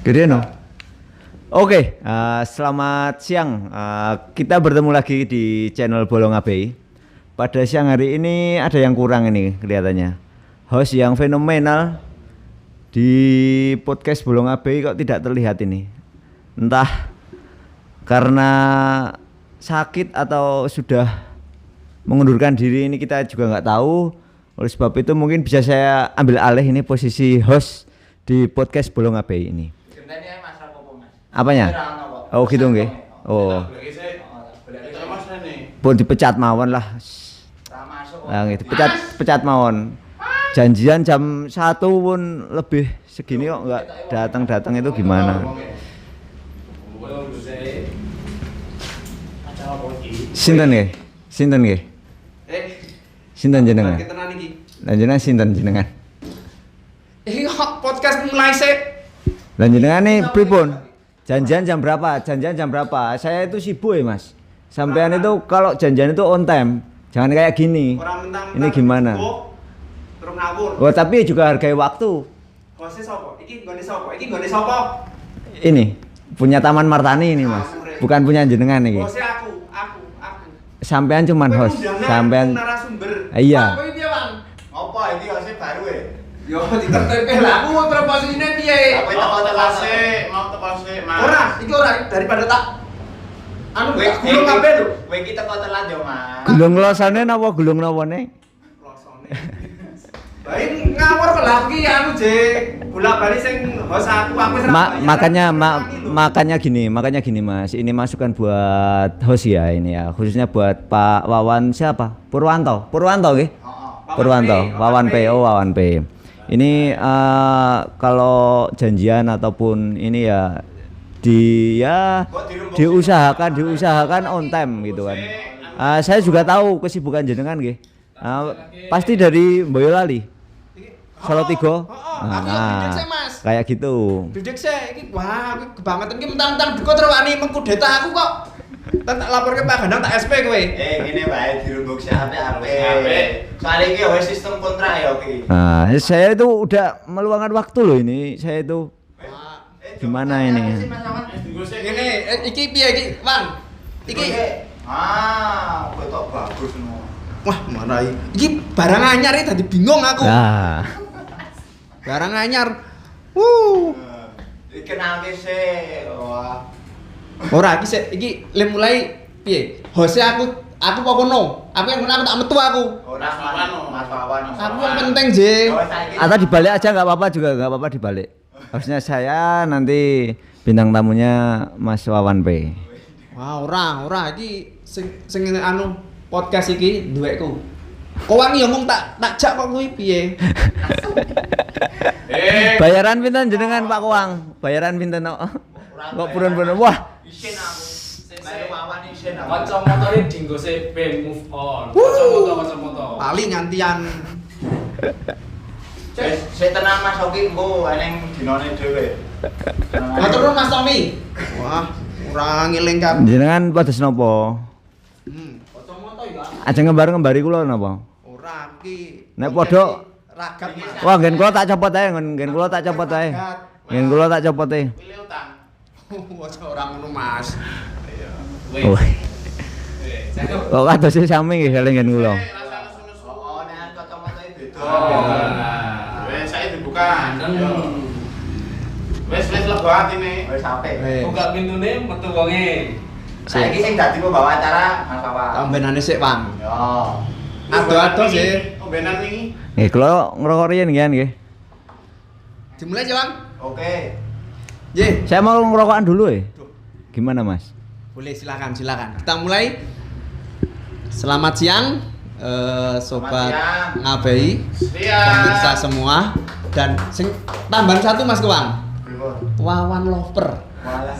Gede no. Oke, selamat siang. Kita bertemu lagi di channel Bolong ABI. Pada siang hari ini ada yang kurang ini kelihatannya. Host yang fenomenal di podcast Bolong ABI kok tidak terlihat ini. Entah karena sakit atau sudah mengundurkan diri, ini kita juga nggak tahu. Oleh sebab itu mungkin bisa saya ambil alih ini posisi host di podcast Bolong ABI ini. Apanya? Oh gitu nggih. Oh. Pun dipecat mawon lah. Nah, gitu. Pecat mawon. Janjian jam 1 pun lebih segini kok enggak datang itu gimana? Sinten nggih? Sinten nggih? Sinten jenengan? Jenengan sinten jenengan? Iki podcast mulai sih. Lah jenengan nih pripun? Janjian jam berapa? Saya itu sibuk ya mas. Sampean itu kalau janjian itu on time. Jangan kayak gini. Ini gimana? Oh tapi juga hargai waktu. Ini punya Taman Martani ini mas. Bukan punya jenengan ini. Aku. Sampean cuman host. Sampean. Iya. Apa iki hostnya baru ya? Yo ditertipke lah aku proposine piye? Apa teko tekase, mau tekase, Mas. Iki ora daripada tak anu Kowe gulung kabeh lho. Kowe iki teko telat yo, Mas. Gulung losane napa gulung nawane? Losone. Bae ngawur kok lah iki anu Jek. Bola-bali sing host aku wis makanya gini Mas. Ini masukan buat host ya ini ya. Khususnya buat Pak Wawan siapa? Purwanto nggih? Wawan P. Ini kalau janjian ataupun ini ya diusahakan on time gitu kan. Saya juga tahu kesibukan jenengan nggih. Pasti dari Boyolali. Salatiga. Nah, kayak gitu. Bidik sih iki wah kebangetan iki mentang-mentang deko terus wani mengkudeta aku kok. Tak laporke Pak Gandang tak SP kowe. Ngene wae dirumbuk apik. Soale iki wis sistem kontrak ya iki. Nah, saya itu udah meluangkan waktu loh ini. Saya itu gimana ini? Ngene iki piye iki, Wan? Iki Betok bagus no. wah, marai. Iki barang anyar iki dadi bingung aku. Nah. Barang anyar. Dikenalke sih. Wah. Ora iki sik iki le mulai piye? Hose aku apa kono? Aku yang tak metu aku. Ora Mas Wawan. Aku yang penting, Jeng. Atau dibalik aja nggak apa-apa dibalik. Harusnya saya nanti bintang tamunya Mas Wawan P. Wah, ora iki sing anu podcast iki duweku. Kowangi ngomong tak jak kok kuwi piye? Bayaran pinten jenengan Pak Kowang? Bayaran pinten kok? Kok purun-purun. Wah. Isin aku. Baru Wawan isin aku. Kacamata dinggo ben move on. Kacamata. Paling ngantian. Saya tenang Mas Oki, engko eneng dinone dhewe. Matur nuwun Mas Tommy. Wah, ora ngeling kan. Jenengan pados napa? Kacamata ya. Aja ngembari kula napa? Ora iki. Nek padha ragat Mas. wah nggen kula tak copot ae, nggen kula tak copot ae. Nggen kula tak copot ae. Pilih utang. Aja ora ngono Mas. Oh. Kok kados sami nggih kali nggen kula. Oh, nek kacamata beda. Wes Saya dibuka. Wes lego atine. Wes apik. Buka pintune metu wonge. Saiki sing dadi pembawa acara Mas Wawan. Tambenane sik, Wan. Yo. Ado-ado sih. Ombenan iki. Nggih kula ngrokok riyen nggih. Dimulai aja, Wan. Oke. Ye, Saya mau ngerokokan dulu ya. Gimana Mas? boleh silakan. Kita mulai. Selamat siang, sobat siang. Ngabai, pemirsa semua, dan sing tambahan satu Mas Kewang. Wawan Lover.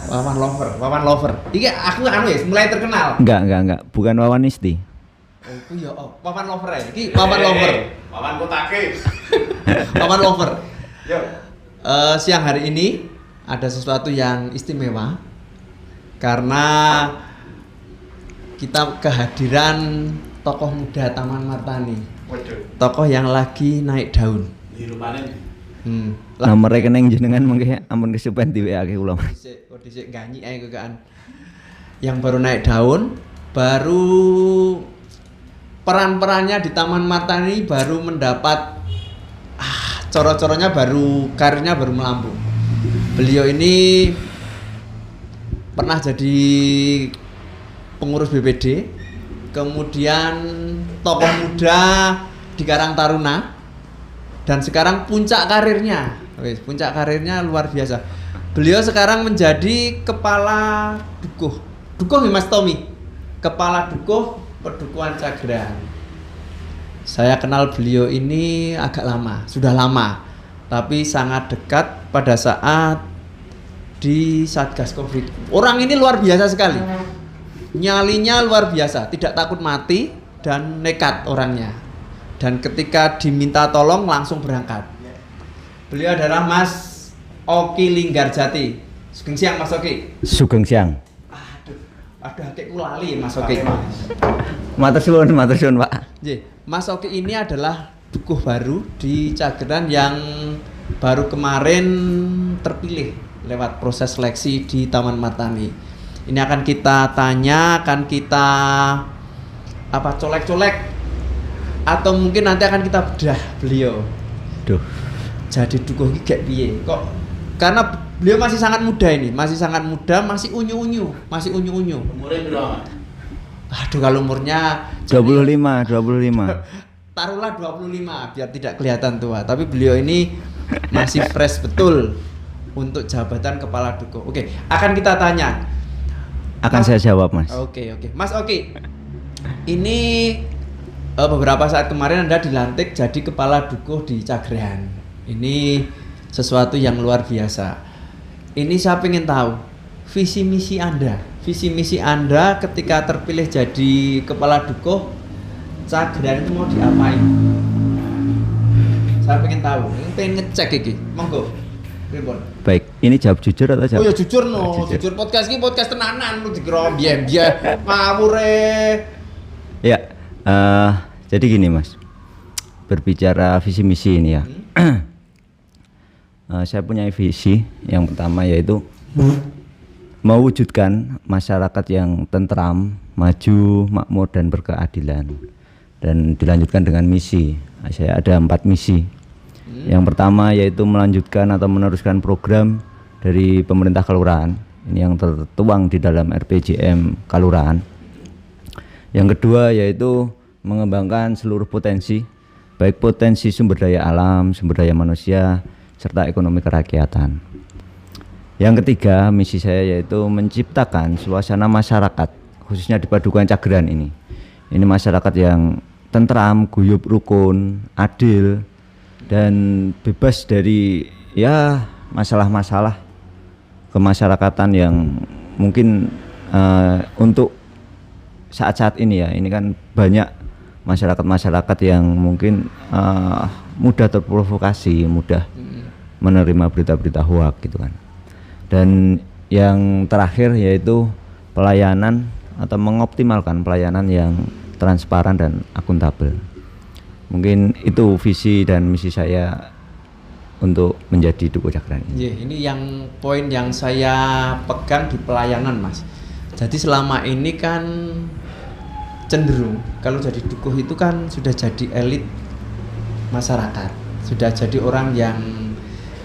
Wawan Lover. Iki aku anu ya, mulai terkenal. Enggak. Bukan Wawan Isti. Oh iya, Wawan Lover ya. Iki Wawan Lover. Wawan kotake. Wawan Lover. Yo. Siang hari ini ada sesuatu yang istimewa karena kita kehadiran tokoh muda Taman Martani. Waduh. Tokoh yang lagi naik daun. Di rupane. Nomor rekening jenengan mengke ampun kesupen diweake kula. Dhisik ganyi ae kekaan. Yang baru naik daun, baru peran-perannya di Taman Martani baru mendapat coro-coronya baru, karirnya baru melambung. Beliau ini pernah jadi pengurus BPD, kemudian tokoh muda di Karang Taruna, dan sekarang puncak karirnya luar biasa. Beliau sekarang menjadi kepala dukuh Mas Tommy, kepala dukuh Pedukuhan Cageran. Saya kenal beliau ini sudah lama, tapi sangat dekat pada saat di Satgas Covid. Orang ini luar biasa sekali, nyalinya luar biasa, tidak takut mati dan nekat orangnya. Dan ketika diminta tolong langsung berangkat. Beliau adalah Mas Oki Linggarjati. Sugeng siang Mas Oki. Sugeng siang. Aduh, kakekku lali Mas Oki. Matur suwun Pak. Mas Oki ini adalah dukuh baru di Cageran yang baru kemarin terpilih lewat proses seleksi di Taman Martani. Ini akan kita tanya, akan kita colek-colek, atau mungkin nanti akan kita bedah beliau. Duh. Jadi dukuh iki gak piye? Kok karena beliau masih sangat muda ini, masih unyu-unyu. Umurnya berapa? Aduh, kalau umurnya 25. Taruhlah 25 biar tidak kelihatan tua. Tapi beliau ini masih fresh betul untuk jabatan kepala dukuh. Oke, akan kita tanya. Akan saya jawab, Mas. Oke. Mas Oki. Ini beberapa saat kemarin Anda dilantik jadi kepala dukuh di Cageran. Ini sesuatu yang luar biasa. Ini saya ingin tahu visi misi Anda ketika terpilih jadi kepala dukuh Cageran itu mau diapain? Saya ingin tahu, pengen ngecek iki. Monggo. Pripun? Baik, ini jawab jujur atau jawab? Oh ya jujur jujur podcast ini podcast tenanan lu dikira biyen ngawur. Ya, jadi gini Mas, berbicara visi misi ini ya. Saya punya visi yang pertama yaitu mewujudkan masyarakat yang tentram, maju, makmur dan berkeadilan. Dan dilanjutkan dengan misi. Saya ada 4 misi. Yang pertama yaitu melanjutkan atau meneruskan program dari pemerintah kelurahan. Ini yang tertuang di dalam RPJM kelurahan. Yang kedua yaitu mengembangkan seluruh potensi, baik potensi sumber daya alam, sumber daya manusia, serta ekonomi kerakyatan. Yang ketiga, misi saya yaitu menciptakan suasana masyarakat, khususnya di Padukuhan Cageran ini. Ini masyarakat yang tentram, guyup, rukun, adil, dan bebas dari masalah-masalah kemasyarakatan yang mungkin untuk saat-saat ini ya, ini kan banyak masyarakat yang mungkin mudah terprovokasi, mudah menerima berita-berita hoak gitu kan. Dan yang terakhir yaitu pelayanan atau mengoptimalkan pelayanan yang transparan dan akuntabel. Mungkin itu visi dan misi saya untuk menjadi dukuh Cageran ini. Ini yang poin yang saya pegang di pelayanan Mas. Jadi selama ini kan cenderung kalau jadi dukuh itu kan sudah jadi elit masyarakat, sudah jadi orang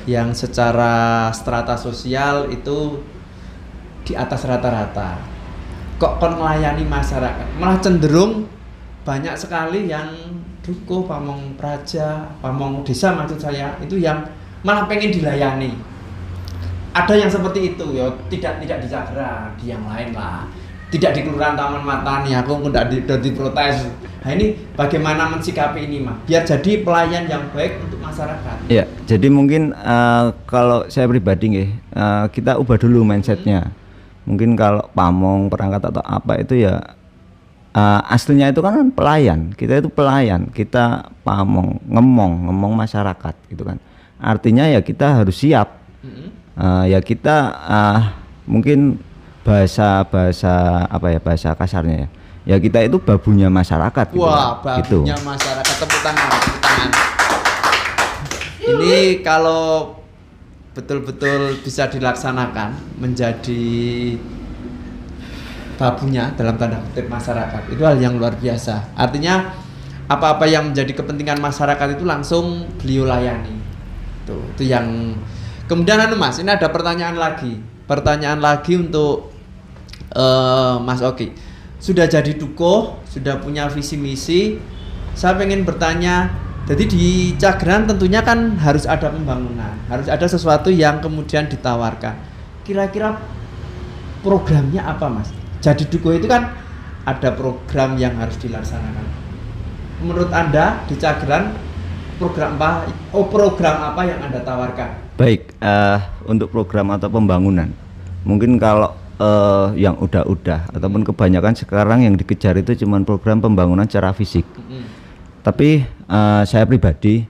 yang secara strata sosial itu di atas rata-rata. Kok kon melayani masyarakat, malah cenderung banyak sekali yang dukuh, pamong praja, pamong desa maksud saya itu yang malah pengen dilayani. Ada yang seperti itu ya, tidak di Cageran, di yang lain lah. Tidak di Kelurahan Taman Martani, aku pun tidak diprotes. Nah ini bagaimana mensikapi ini Mas? Biar jadi pelayan yang baik untuk masyarakat. Ya, jadi mungkin kalau saya pribadi kita ubah dulu mindsetnya. Mungkin kalau pamong, perangkat atau apa itu ya aslinya itu kan pelayan. Kita itu pelayan, kita pamong, ngomong masyarakat gitu kan. Artinya ya kita harus siap. Ya kita mungkin bahasa kasarnya ya kita itu babunya masyarakat gitu. Wah, babunya gitu. Masyarakat, tepuk tangan. Ini kalau betul-betul bisa dilaksanakan menjadi babunya dalam tanda kutip masyarakat, itu hal yang luar biasa. Artinya apa-apa yang menjadi kepentingan masyarakat itu langsung beliau layani. Itu yang kemudian Mas, ini ada pertanyaan lagi untuk Mas Oki. Sudah jadi dukuh, sudah punya visi misi. Saya pengen bertanya, jadi di Cagran tentunya kan harus ada pembangunan, harus ada sesuatu yang kemudian ditawarkan. Kira-kira programnya apa, Mas? Jadi dukuh itu kan ada program yang harus dilaksanakan. Menurut Anda di Cagran program apa yang Anda tawarkan? Baik, untuk program atau pembangunan, mungkin kalau yang udah ataupun kebanyakan sekarang yang dikejar itu cuma program pembangunan secara fisik. Tapi saya pribadi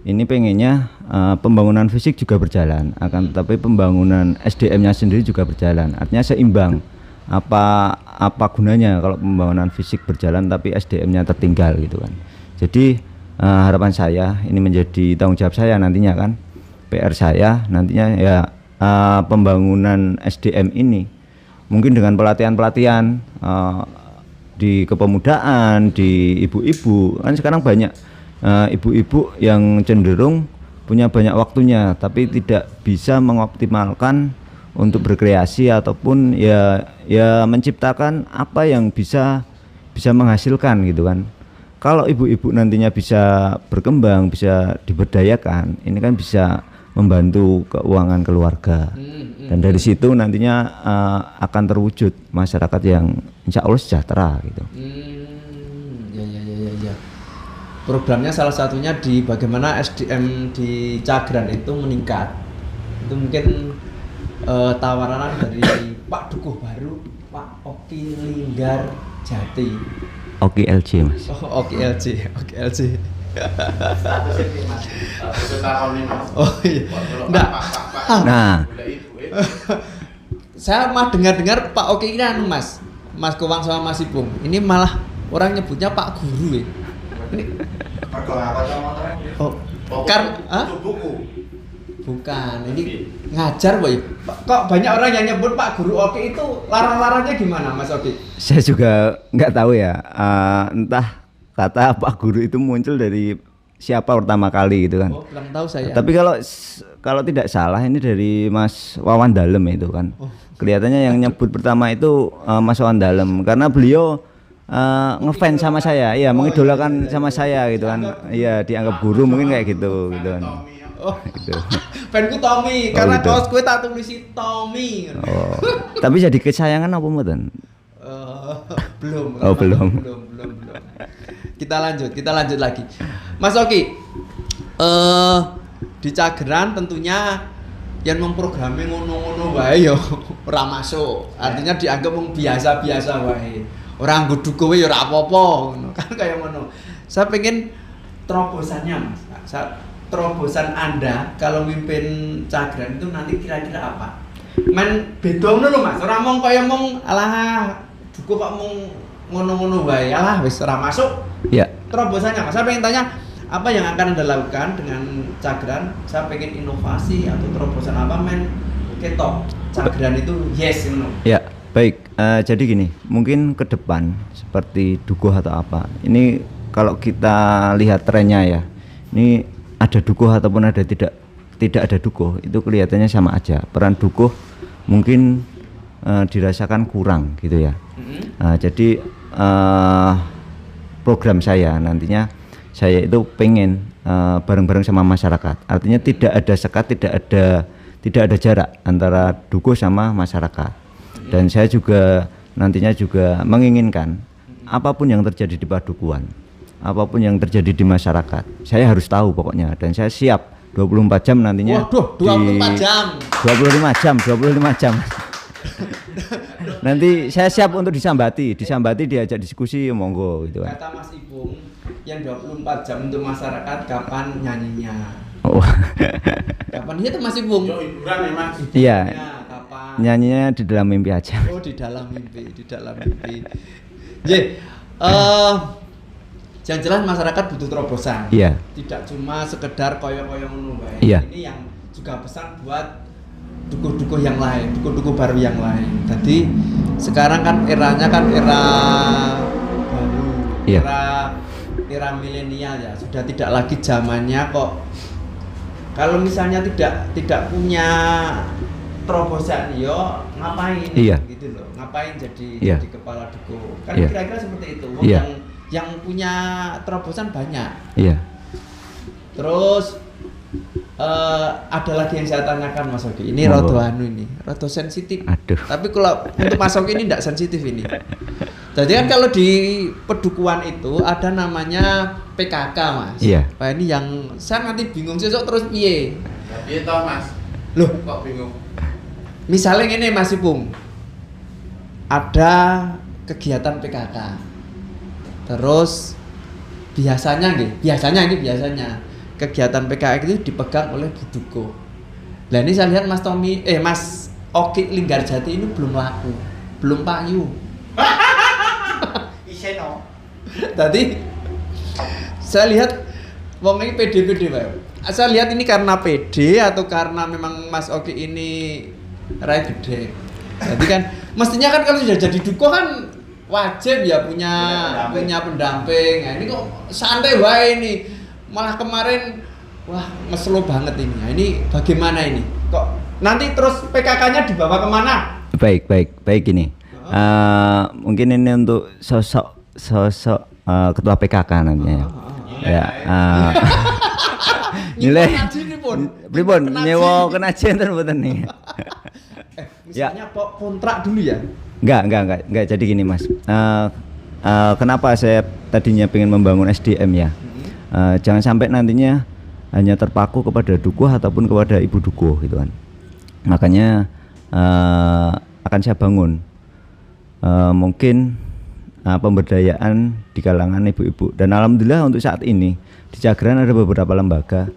ini pengennya pembangunan fisik juga berjalan, akan tetapi pembangunan SDM-nya sendiri juga berjalan. Artinya seimbang. Apa gunanya kalau pembangunan fisik berjalan tapi SDM-nya tertinggal gitu kan. Jadi harapan saya ini menjadi tanggung jawab saya nantinya kan, PR saya nantinya ya pembangunan SDM ini mungkin dengan pelatihan-pelatihan di kepemudaan, di ibu-ibu kan sekarang banyak ibu-ibu yang cenderung punya banyak waktunya tapi tidak bisa mengoptimalkan untuk berkreasi ataupun ya menciptakan apa yang bisa menghasilkan gitu kan. Kalau ibu-ibu nantinya bisa berkembang, bisa diberdayakan, ini kan bisa membantu keuangan keluarga. Dan dari situ nantinya akan terwujud masyarakat yang insya Allah sejahtera gitu. Ya. Programnya salah satunya di bagaimana SDM di Cagran itu meningkat. Itu mungkin tawaran dari Pak Dukuh Baru, Pak Oki Linggar Jati. Oki LC Mas. Oh, Oki LC. Status ini Mas. Status tahun ini Mas. Oh iya. Enggak. Nah, saya mah dengar-dengar Pak Oki ini anu Mas Kowang sama Mas Ipung. Ini malah orang nyebutnya Pak Guru ya. Ini Mergo apa motornya? oh, Buku. bukan. Ini ngajar boy. Kok banyak orang yang nyebut Pak Guru Oki itu larang-larangnya gimana Mas Oki? saya juga nggak tahu ya, entah kata Pak Guru itu muncul dari siapa pertama kali gitu kan. Oh, belum tahu saya. Tapi kalau tidak salah ini dari Mas Wawan Dalem itu kan. Kelihatannya yang nyebut pertama itu Mas Wawan Dalem karena beliau ngefans sama saya, iya mengidolakan sama saya gitu kan. Iya dianggap guru mungkin kayak gitu kan. Oh, Gitu. fanku Tommy, Oh, karena gitu. kaos gue tak tulisi Tommy. Oh, tapi jadi kesayangan apa mboten? Belum. Oh, belum. Kita lanjut lagi. Mas Oki, di Cagran tentunya yang memprogrami ngono-ngono wae yo ora masuk. Artinya dianggap wong biasa-biasa wae. Ora nggo dukuh ya ora apa-apa ngono. Kan kayak ngono. Saya pengen terobosannya Mas. Terobosan Anda kalau mimpin Cagran itu nanti kira-kira apa? Men beda ngono lho Mas. Ora mong kaya mong alah dukuh kok mong ngono-ngono wae. Alah wis ora masuk. Ya. Terobosannya Mas. Saya pengen tanya apa yang akan Anda lakukan dengan Cagran? Saya pengen inovasi atau terobosan apa men ketok Cagran itu yes ngono. Ya, baik. Jadi gini, mungkin ke depan seperti dukuh atau apa. Ini kalau kita lihat trennya ya. Ini ada dukuh ataupun tidak ada dukuh, itu kelihatannya sama aja. Peran dukuh mungkin dirasakan kurang gitu ya. Jadi program saya nantinya saya itu pengen bareng-bareng sama masyarakat. Artinya tidak ada sekat, tidak ada jarak antara dukuh sama masyarakat. Dan saya juga nantinya juga menginginkan apapun yang terjadi di padukuhan, apapun yang terjadi di masyarakat, saya harus tahu pokoknya, dan saya siap 24 jam nantinya. Waduh, 24 jam. 25 jam. Nanti saya siap untuk disambati diajak diskusi monggo gitu kan. Kata Mas Ipung, yang 24 jam untuk masyarakat kapan nyanyinya? Oh. Kapan itu Mas Ipung? Yo hiburan ya Mas. Iya. Kapan? Nyanyinya di dalam mimpi aja. Oh, di dalam mimpi. Yang jelas masyarakat butuh terobosan. Iya. Tidak cuma sekedar koyo-koyo ngono bae. Iya. Ini yang juga pesan buat dukuh-dukuh yang lain, dukuh-dukuh baru yang lain. Jadi sekarang kan eranya kan era baru, Iya. era milenial ya. Sudah tidak lagi zamannya kok. Kalau misalnya tidak punya terobosan, yo ngapain? Iya. Gitu loh. Ngapain Iya. jadi kepala dukuh? Kan Iya. kira-kira seperti itu. Wong Iya. yang punya terobosan banyak. Iya. Terus ada lagi yang saya tanyakan Mas Oki. Ini Monggo. rada sensitif. Aduh. Tapi kalau untuk Mas Oki ini tidak sensitif ini. Jadi kan kalau di pedukuhan itu ada namanya PKK Mas. Iya. Nah, ini yang saya nanti bingung sesuk terus piye. Piye toh Mas? Loh, Kok bingung? misalnya ini Mas Ipung. Ada kegiatan PKK. Terus biasanya kegiatan PKK itu dipegang oleh Buduko. Nah ini saya lihat Mas Oki Linggarjati ini belum laku, belum payu. Iseno. Tadi saya lihat wong ini pede-pede Pak. Saya lihat ini karena pede atau karena memang Mas Oki ini rai gede. Jadi kan mestinya kan kalau sudah jadi duko kan wajib ya punya pendamping. Nah, ini kok santai wae ini. Malah kemarin wah ngeselo banget ini. Nah, ini bagaimana ini? Kok nanti terus PKK-nya dibawa kemana? Baik ini. Mungkin ini untuk sosok ketua PKK nantinya. Ya. Nilai pripun nyewa kenajen ten mboten nih. Misalnya kontrak dulu ya. Enggak. Jadi gini Mas. Kenapa saya tadinya pengen membangun SDM ya? Jangan sampai nantinya hanya terpaku kepada dukuh ataupun kepada ibu dukuh gitu kan. Makanya akan saya bangun mungkin pemberdayaan di kalangan ibu-ibu. Dan alhamdulillah untuk saat ini di Cagran ada beberapa lembaga.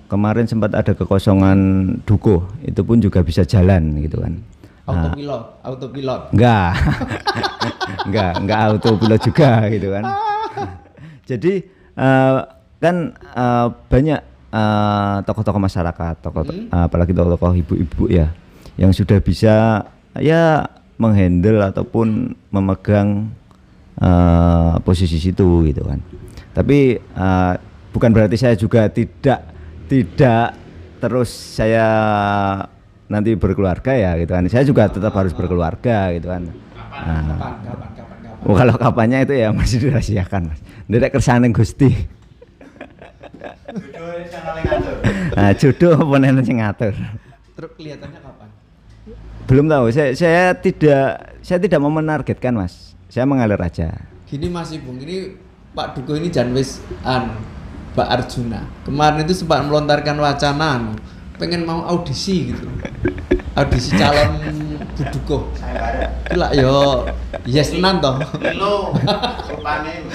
Kemarin sempat ada kekosongan dukuh, itu pun juga bisa jalan gitu kan. Autopilot. Enggak autopilot juga gitu kan. Jadi kan banyak tokoh-tokoh masyarakat, apalagi tokoh-tokoh ibu-ibu ya, yang sudah bisa ya menghandle ataupun memegang posisi situ gitu kan. Tapi bukan berarti saya juga tidak terus saya nanti berkeluarga ya gitu kan. Saya juga tetap harus berkeluarga gitu kan. Kapan? Kalau kapannya itu ya masih dirahasiakan Mas. Ndek kersane Gusti. Jodoh sing ngatur. Nah, jodoh apa nene sing ngatur. Terus kelihatannya kapan? Belum tahu. Saya tidak mau menargetkan Mas. Saya mengalir aja. Gini Mas Ibung, ini Pak Duko ini jan wis Mbak Arjuna. Kemarin itu sempat melontarkan wacana pengen mau audisi gitu. Audisi calon Buduko. Gila yo yes tenan toh. Lho, rupane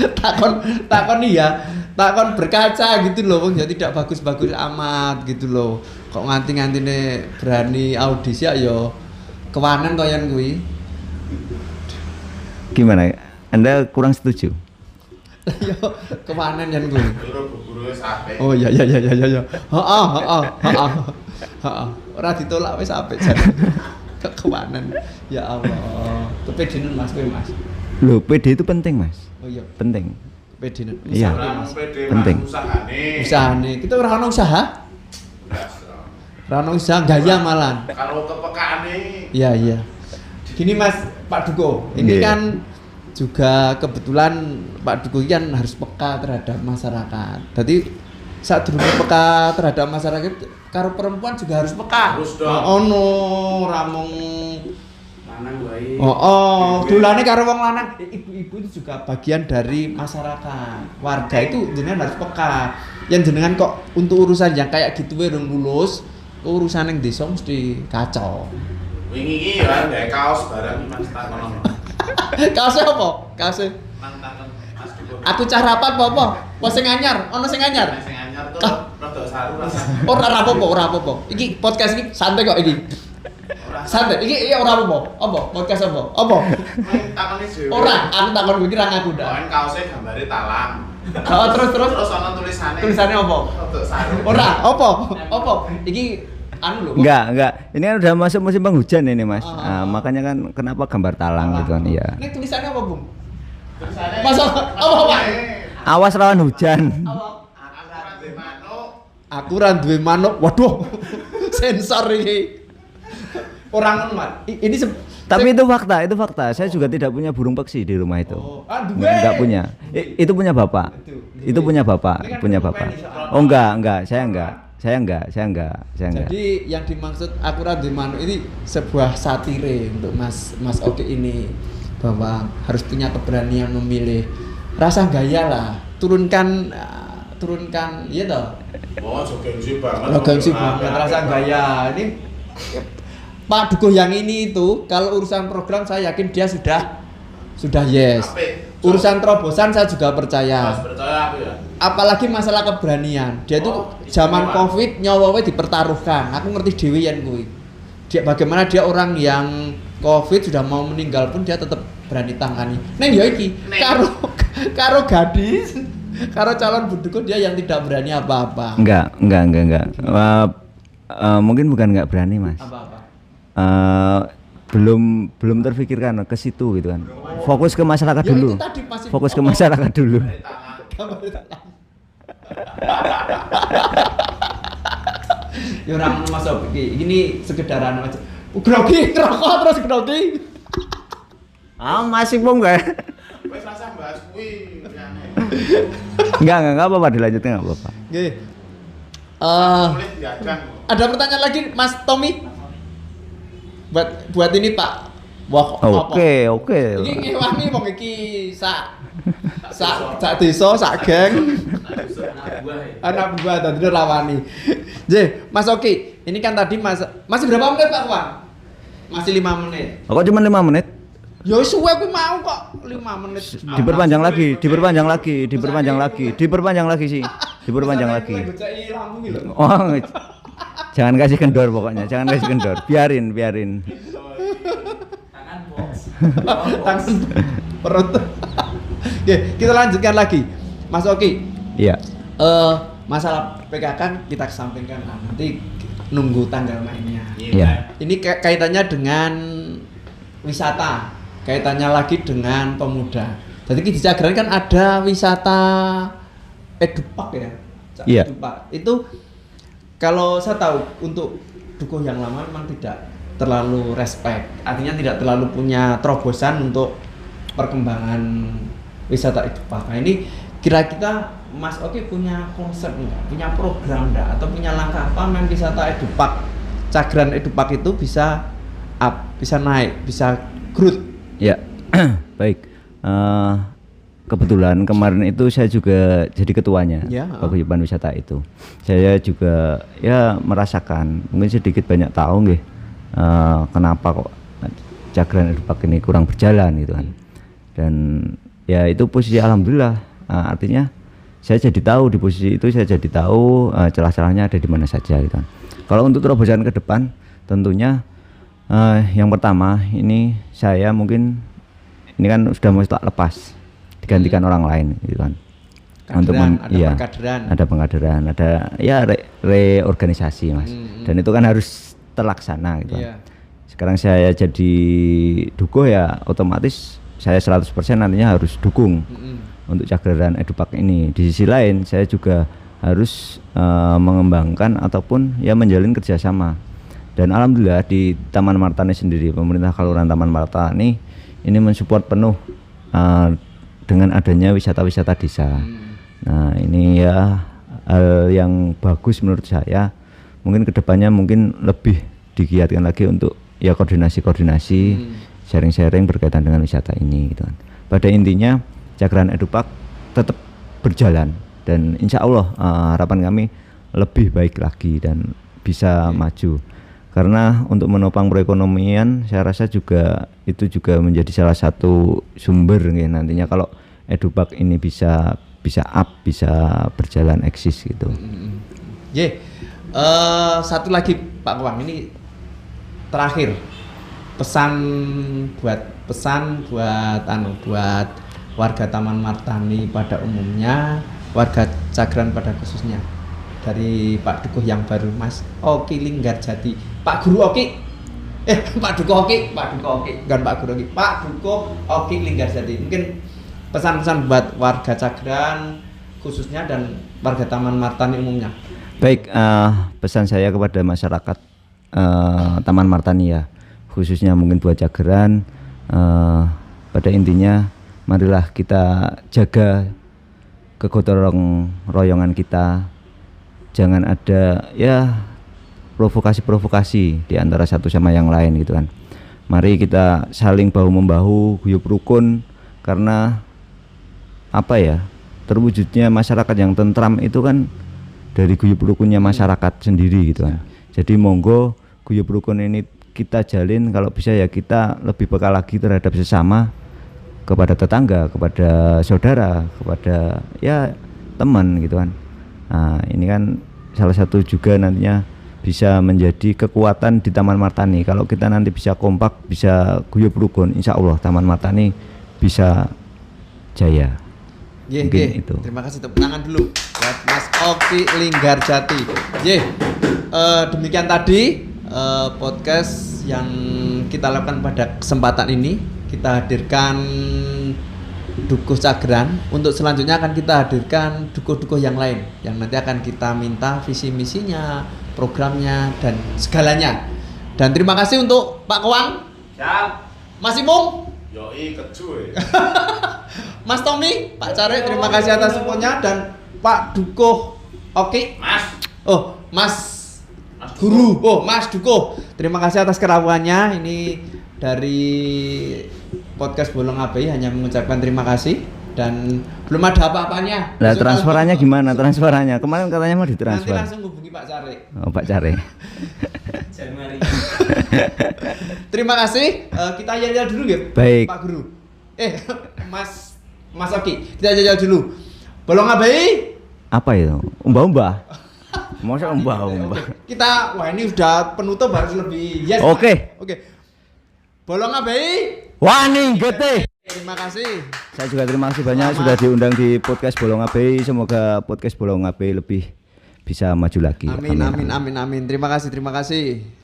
takon iya, takon berkaca gitu loh, wong ya tidak bagus-bagus amat gitu loh. Kok nganti-ngantine berani audisi ya yo kewanen koyan kuwi. Gimana? Anda kurang setuju? Yo kewanen yen kuwi. guru wis apik. Oh iya. Heeh. Ora ditolak wis apik jan. Kewanen. Ya Allah. Kepedenan Mas kowe Mas. Loh, PD itu penting Mas. Oh iya, Penting. kepedenan. Iya. Penting. Usahane. Kita ora ono usaha. Ora ono usaha gaya malan. Kalau kepekaane Iya. Gini Mas Pak Duko, ini Iya. kan juga kebetulan Pak Duko kan harus peka terhadap masyarakat. Jadi saat dulu peka terhadap masyarakat, karo perempuan juga harus peka. Harus dong. Ono ramong lanang wae. dolane karo wong lanang. Ibu-ibu itu juga bagian dari masyarakat. Warga itu jenengan harus peka. Yang jenengan kok untuk urusan yang kayak gitu wae urung lulus, urusan yang desa mesti kacau. Wingi iki ya gawe kaos barang Mas takon. Kaosnya apa? Kaosnya Nang takon Mas Duko. aku cah rapat apa? Apa sing anyar? Ono sing anyar? Sing anyar tuh rada saru rasane. Ora apa-apa. Iki podcast iki santai kok iki. Santai. Iki ora apa-apa. Apa? Podcast apa? Apa? Takone dhewe. Ora, aku takon kowe iki ra ngaku ndak. Kan kaose gambare talang. Oh, terus. Terus ana tulisannya. Tulisannya apa? Untuk sarung. Ora, apa? Iki anu lho. Enggak. Ini kan udah masuk musim penghujan ini, Mas. Oh. Makanya kan kenapa gambar talang gitu kan, iya. Ini tulisannya apa, Bung? Tulisannya. Masa apa, Pak? Awas lawan hujan. Aku ra duwe manuk. Waduh. Sensor iki. Orang ngono, Mas. Ini Tapi itu fakta. Saya juga tidak punya burung peksi di rumah itu. Oh, duwe. Enggak punya. Itu punya bapak. Itu punya bapak, Ini kan punya buku bapak. pen soalnya. Oh enggak, saya enggak. Jadi yang dimaksud aku ra duwe manuk ini sebuah satire untuk Mas Oki ini bahwa harus punya keberanian memilih. Rasa gaya lah. Turunkan iya toh. Oh, gengsi banget. Gengsi banget rasa gaya. Ini Pak Dukuh yang ini itu kalau urusan program saya yakin dia sudah yes. Urusan terobosan saya juga percaya. Percaya aku ya. Apalagi masalah keberanian. Dia itu zaman Covid nyawawe dipertaruhkan. Aku ngerti dhewe yen kuwi. Bagaimana dia orang yang Covid sudah mau meninggal pun dia tetap berani tangani. Neng ya iki karo gadis, karo calon buduku dia yang tidak berani apa-apa. Enggak. Mungkin bukan enggak berani, Mas. Apa-apa. Belum terfikirkan ke situ gitu kan. Fokus ke masyarakat Ya, dulu. itu tadi masih Fokus ke ngomong. masyarakat dulu. Gambar tangan. Ya orang Mas Oki, ini sekedaran aja. Grogi, ngerokok terus grogi. Masih pun enggak. Wes rasa bahas kuwi liyane. Enggak apa-apa, dilanjutkan enggak apa-apa. Nggih. Mulai diajan. Ada pertanyaan lagi Mas Tommy? Buat ini Pak. Wah, Oke. Iki ngewangi wong iki sak desa, sak geng. Anak buah tadi rawani. J, Mas Oki, ini kan tadi masih berapa menit Pak Wan? Masih 5 menit. Kok cuma 5 menit? Ya suwe aku mau kok 5 menit. Diperpanjang lagi sih. Diperpanjang lagi. Oh, jangan kasih kendor pokoknya, biarin. Tangan box. Tangan perut. Oke, kita lanjutkan lagi. Mas Oki. Iya. Masalah PKK kita kesampingkan lah. Nanti nunggu tanggal mainnya. Iya. Ini kaitannya dengan wisata, kaitannya lagi dengan pemuda. Jadi di Cagran kan ada wisata Edupak ya. Iya. Edupak. Itu kalau saya tahu untuk Dukuh yang lama memang tidak terlalu respect. Artinya tidak terlalu punya terobosan untuk perkembangan wisata Edupak. Nah ini kira-kira Mas Oki punya konsep enggak? Punya program enggak? Atau punya langkah apa main wisata Edupak? Cagran Edupak itu bisa up, bisa naik, bisa growth. Ya, baik. Kebetulan kemarin itu saya juga jadi ketuanya Ya. paguyuban wisata itu. Saya juga ya merasakan, mungkin sedikit banyak tahu nggih, kenapa kok Cagran Edupak ini kurang berjalan gitu kan. Dan ya itu posisi alhamdulillah, artinya saya jadi tahu di posisi itu, saya jadi tahu celah-celahnya ada di mana saja gitu kan. Kalau untuk terobosan ke depan tentunya yang pertama ini saya mungkin ini kan sudah mau tak lepas digantikan orang lain gitu kan. Ada pengkaderan, ada ya reorganisasi Mas. Dan itu kan harus terlaksana gitu kan. Sekarang saya jadi Dukuh ya otomatis saya 100% nantinya harus dukung untuk Cagran Edupak ini. Di sisi lain saya juga harus mengembangkan ataupun ya menjalin kerjasama. Dan alhamdulillah di Taman Martani sendiri, pemerintah Kelurahan Taman Martani ini mensupport penuh dengan adanya wisata-wisata desa. Nah ini ya hal yang bagus menurut saya. Mungkin kedepannya mungkin lebih digiatkan lagi untuk ya koordinasi, sharing-sharing berkaitan dengan wisata ini gitu kan. Pada intinya Cagran Edupak tetap berjalan dan insya Allah harapan kami lebih baik lagi dan bisa maju. Karena untuk menopang perekonomian saya rasa juga itu juga menjadi salah satu sumber ya, nantinya kalau Edupak ini bisa up, bisa berjalan eksis gitu. Satu lagi Pak Wang, ini terakhir pesan buat warga Taman Martani pada umumnya, warga Cagran pada khususnya. Dari Pak Dukuh yang baru, Mas Oki Linggarjati, Pak Guru Oki, Pak Dukuh Oki, bukan Pak Guru Oki, Pak Dukuh Oki Linggarjati. Mungkin pesan-pesan buat warga Cagran khususnya dan warga Taman Martani umumnya. Baik, pesan saya kepada masyarakat Taman Martani ya, khususnya mungkin buat Cagran, pada intinya marilah kita jaga kegotong royongan kita. Jangan ada ya provokasi-provokasi di antara satu sama yang lain gitu kan. Mari kita saling bahu membahu, guyup rukun, karena apa ya, terwujudnya masyarakat yang tentram itu kan dari guyup rukunnya masyarakat sendiri gitu kan. Jadi monggo guyup rukun ini kita jalin, kalau bisa ya kita lebih peka lagi terhadap sesama, kepada tetangga, kepada saudara, kepada ya teman gitu kan. Nah, ini kan salah satu juga nantinya bisa menjadi kekuatan di Taman Martani. Kalau kita nanti bisa kompak, bisa guyup rukun, insya Allah Taman Martani bisa jaya. Mungkin itu. Terima kasih, tepuk tangan dulu buat Mas Oki Linggarjati. Demikian tadi podcast yang kita lakukan pada kesempatan ini. Kita hadirkan Dukuh Cagran. Untuk selanjutnya akan kita hadirkan dukuh-dukuh yang lain yang nanti akan kita minta visi misinya, programnya dan segalanya. Dan terima kasih untuk Pak Kowang, Siap. Mas Imung, Yoi keju. Mas Tommy, Pak Care, terima kasih atas supportnya, dan Pak Dukuh Oki. Mas Guru. Mas Dukuh. Terima kasih atas kerawannya. Ini dari podcast Bolong ABI hanya mengucapkan terima kasih dan belum ada apa-apanya. Nah, transferannya gimana? Transferannya kemarin katanya mau ditransfer. Nanti langsung hubungi Pak Care. Oh, Pak Care. Januari. Terima kasih. Kita jajal dulu ya, Baik. Pak Guru. Mas Oki, kita jajal dulu. Bolong ABI. Apa itu? Umbah-umbah. Masa umbah-umbah. Kita, wah ini udah penutup harus lebih yes. Oke. Pak. Oke. Bolong ABI. Wani gete. Terima kasih. Saya juga terima kasih banyak Selamat. sudah diundang di podcast Bolong ABI. Semoga podcast Bolong ABI lebih bisa maju lagi. Amin. Terima kasih.